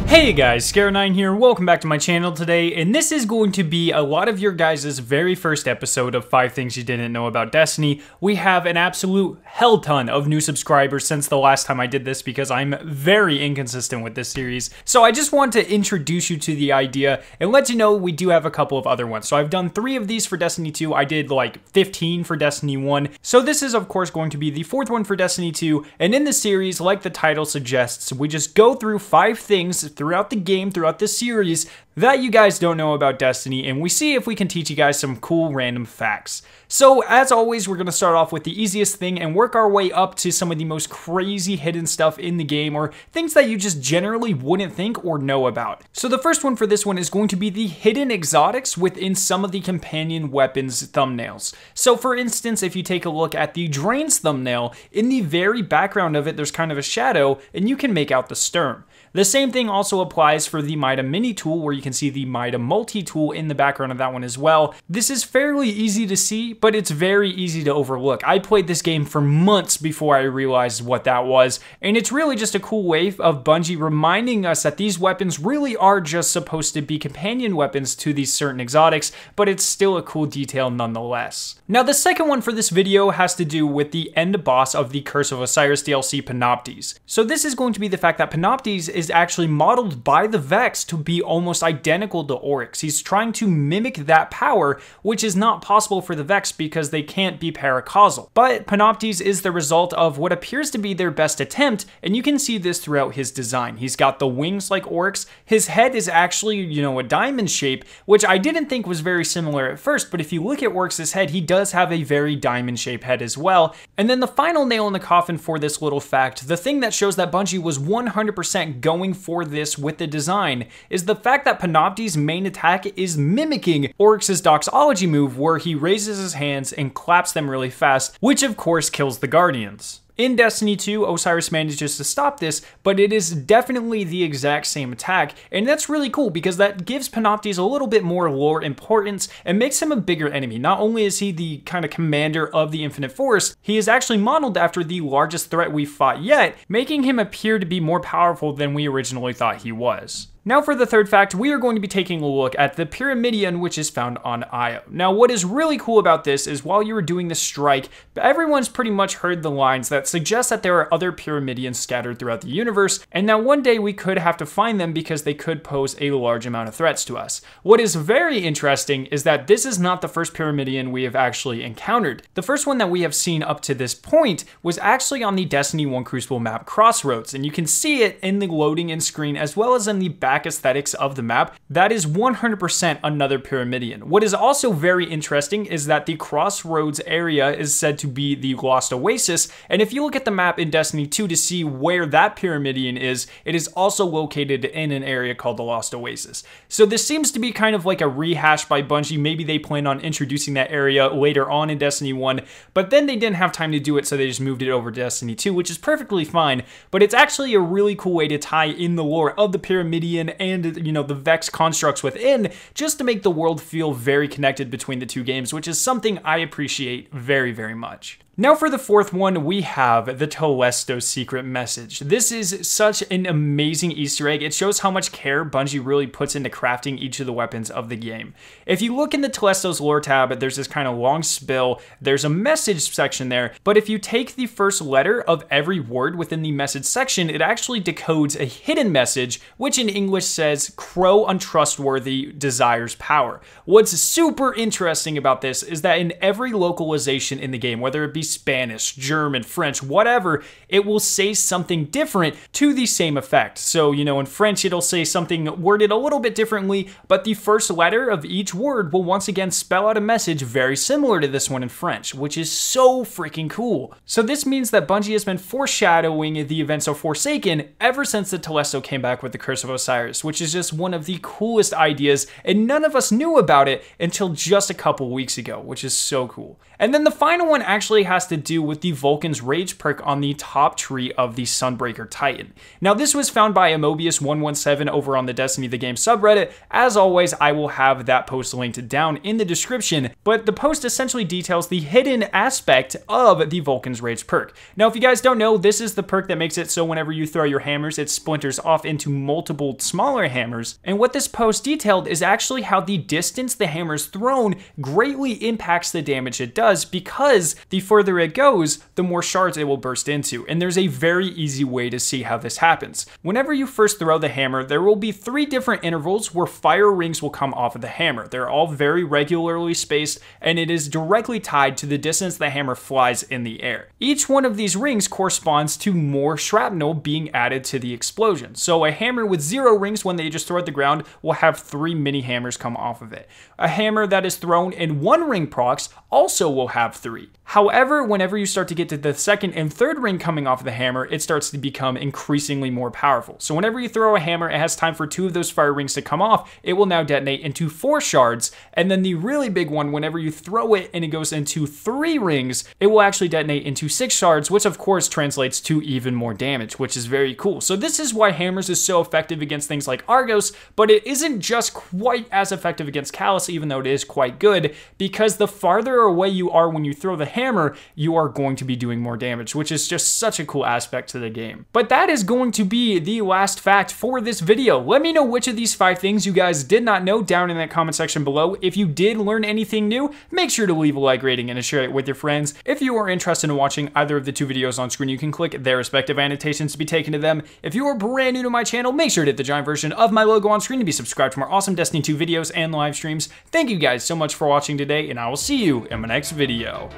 Hey guys, Scare9 here, welcome back to my channel today, and this is going to be a lot of your guys' very first episode of 5 Things You Didn't Know About Destiny. We have an absolute hell ton of new subscribers since the last time I did this because I'm very inconsistent with this series. So I just want to introduce you to the idea and let you know we do have a couple of other ones. So I've done 3 of these for Destiny 2, I did like 15 for Destiny 1, so this is of course going to be the 4th one for Destiny 2, and in this series, like the title suggests, we just go through 5 things throughout the game, throughout this series, that you guys don't know about Destiny, and we see if we can teach you guys some cool random facts. So as always, we're going to start off with the easiest thing and work our way up to some of the most crazy hidden stuff in the game, or things that you just generally wouldn't think or know about. So the first one for this one is going to be the hidden exotics within some of the companion weapons thumbnails. So for instance, if you take a look at the Drain's thumbnail, in the very background of it there's kind of a shadow and you can make out the stern. The same thing also applies for the Mida Mini tool, where you can see the Mida Multi tool in the background of that one as well. This is fairly easy to see, but it's very easy to overlook. I played this game for months before I realized what that was, and it's really just a cool way of Bungie reminding us that these weapons really are just supposed to be companion weapons to these certain exotics, but it's still a cool detail nonetheless. Now the second one for this video has to do with the end boss of the Curse of Osiris DLC, Panoptes. So this is going to be the fact that Panoptes is actually modeled by the Vex to be almost identical to Oryx. He's trying to mimic that power, which is not possible for the Vex because they can't be paracausal. But Panoptes is the result of what appears to be their best attempt, and you can see this throughout his design. He's got the wings like Oryx, his head is actually, a diamond shape, which I didn't think was very similar at first, but if you look at Oryx's head, he does have a very diamond shaped head as well. And then the final nail in the coffin for this little fact, the thing that shows that Bungie was 100% going for this with the design, is the fact that Panoptes' main attack is mimicking Oryx's doxology move, where he raises his hands and claps them really fast, which of course kills the Guardians. In Destiny 2, Osiris manages to stop this, but it is definitely the exact same attack, and that's really cool because that gives Panoptes a little bit more lore importance and makes him a bigger enemy. Not only is he the kind of commander of the Infinite Force, he is actually modeled after the largest threat we've fought yet, making him appear to be more powerful than we originally thought he was. Now for the third fact, we are going to be taking a look at the Pyramidion, which is found on Io. Now what is really cool about this is while you were doing the strike, everyone's pretty much heard the lines that suggest that there are other Pyramidions scattered throughout the universe, and now one day we could have to find them because they could pose a large amount of threats to us. What is very interesting is that this is not the first Pyramidion we have actually encountered. The first one that we have seen up to this point was actually on the Destiny 1 Crucible map Crossroads, and you can see it in the loading in screen as well as in the back aesthetics of the map. That is 100% another Pyramidion. What is also very interesting is that the Crossroads area is said to be the Lost Oasis, and if you look at the map in Destiny 2 to see where that Pyramidion is, it is also located in an area called the Lost Oasis. So this seems to be kind of like a rehash by Bungie. Maybe they plan on introducing that area later on in Destiny 1, but then they didn't have time to do it, so they just moved it over to Destiny 2, which is perfectly fine, but it's actually a really cool way to tie in the lore of the Pyramidion and the Vex constructs within, just to make the world feel very connected between the two games, which is something I appreciate very, very much. Now for the fourth one, we have the Telesto secret message. This is such an amazing Easter egg. It shows how much care Bungie really puts into crafting each of the weapons of the game. If you look in the Telesto's lore tab, there's this kind of long spill. There's a message section there, but if you take the first letter of every word within the message section, it actually decodes a hidden message, which in English says, "Crow untrustworthy, desires power." What's super interesting about this is that in every localization in the game, whether it be Spanish, German, French, whatever, it will say something different to the same effect. So, in French, it'll say something worded a little bit differently, but the first letter of each word will once again spell out a message very similar to this one in French, which is so freaking cool. So this means that Bungie has been foreshadowing the events of Forsaken ever since the Telesto came back with the Curse of Osiris, which is just one of the coolest ideas, and none of us knew about it until just a couple weeks ago, which is so cool. And then the final one actually has to do with the Vulcan's Rage perk on the top tree of the Sunbreaker Titan. Now, this was found by Amobius117 over on the Destiny the Game subreddit. As always, I will have that post linked down in the description, but the post essentially details the hidden aspect of the Vulcan's Rage perk. Now, if you guys don't know, this is the perk that makes it so whenever you throw your hammers, it splinters off into multiple smaller hammers. And what this post detailed is actually how the distance the hammer is thrown greatly impacts the damage it does, because the further it goes, the more shards it will burst into. And there's a very easy way to see how this happens. Whenever you first throw the hammer, there will be 3 different intervals where fire rings will come off of the hammer. They're all very regularly spaced, and it is directly tied to the distance the hammer flies in the air. Each one of these rings corresponds to more shrapnel being added to the explosion. So a hammer with 0 rings when they just throw at the ground will have 3 mini hammers come off of it. A hammer that is thrown in 1 ring procs also will have 3. However, whenever you start to get to the 2nd and 3rd ring coming off of the hammer, it starts to become increasingly more powerful. So whenever you throw a hammer, it has time for 2 of those fire rings to come off. It will now detonate into 4 shards. And then the really big one, whenever you throw it and it goes into 3 rings, it will actually detonate into 6 shards, which of course translates to even more damage, which is very cool. So this is why hammers is so effective against things like Argos, but it isn't just quite as effective against Callus, even though it is quite good, because the farther away you are when you throw the hammer, you are going to be doing more damage, which is just such a cool aspect to the game. But that is going to be the last fact for this video. Let me know which of these 5 things you guys did not know down in that comment section below. If you did learn anything new, make sure to leave a like rating and to share it with your friends. If you are interested in watching either of the 2 videos on screen, you can click their respective annotations to be taken to them. If you are brand new to my channel, make sure to hit the giant version of my logo on screen to be subscribed for more awesome Destiny 2 videos and live streams. Thank you guys so much for watching today, and I will see you in my next video.